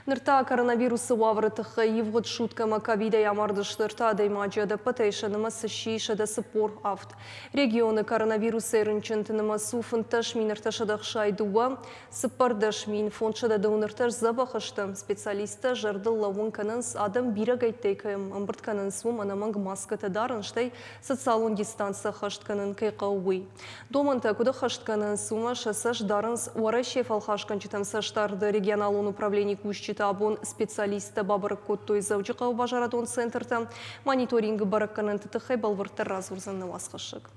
Нырта коронавирусы ваврытых евгод шуткама ковида ямардыштырта даймаджада патейшанама сышишада сыпор авт. Регионы коронавирусы эрынчынтынама суфынташ минырташадах шайдуа, сыпардаш мин фончада даунырташ забахыштым. Специалиста жарды лавун канынс адам бирагайттейкаем, амбырт канынсвум анаманг маската дарынштай социалун дистанция хаштканын кайқауы. Доманта куда хаштканынсума шасаш дарынс уарашев алхашканчитам саштарды регионалун управление кущи табун специалиста бабырык коттой завжыға бажарадон центрта мониторинг баракканын тытықай балвырттар разурзанны васқышық.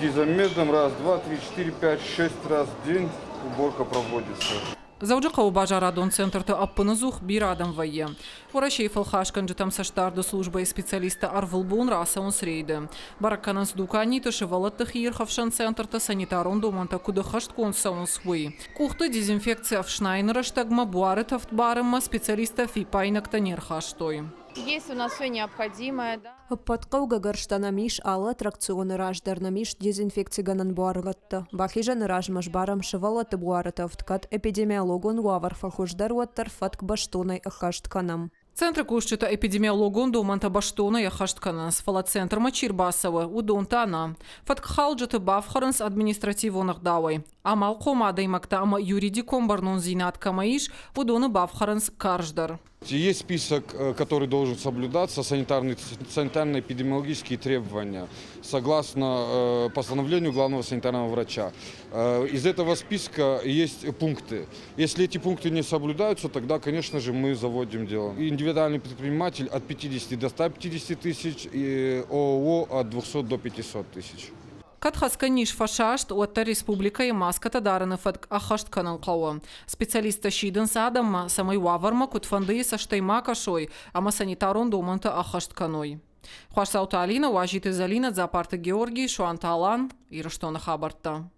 Дизаметром раз, два, три, четыре, пять, шесть раз в день уборка проводится. Завжықа бажарадон центрта аппынызух бир адам вайе. Врачей фалхашкан житам саштарды службой специалиста арвылбун раса он срейді. Баракканын сдукани тышывалаттых ерхавшан центрта санитарон доманта куда хашткон саун свой. Кухты дезинфекция в шнайнера штагма буары тафтбарыма специалиста фипайнакта нерхаштой. Есть у нас все необходимое, да? Подқау гагарштанамиш ала тракционы раждарнамиш дезинфекциганын буаргатты. Бахижаны ражмаш барам шывалаты буарыты вткат эпидемиологон уавар фахуждар уаттар фатк баштонай ахаштканам. Центр кушчита эпидемиологон доманта баштона яхаштканас. Фалацентр Мачирбасова удонтана. Фаткхалджаты бафхаранс административонах давай. Амал комада имакта ама юридиком барнон зинат камаиш удоны бафхаранс карждар. Есть список, который должен соблюдаться, санитарно-эпидемиологические требования, согласно постановлению главного санитарного врача. Из этого списка есть пункты. Если эти пункты не соблюдаются, тогда, конечно же, мы заводим дело. Индивидуальный предприниматель от 50 до 150 тысяч, и ООО от 200 до 500 тысяч. Катхасканиш фашашт уатта республика и маската дараны фатк ахаштканын қауы. Специалиста шидын садамма самай ваварма кутфанды саштайма кашой, ама санитарон доманта ахаштканой. Хуашсаута Алина, Уажиты Залина, Запарта Георгий, Шуанта Алан, Ирыштона Хабарта.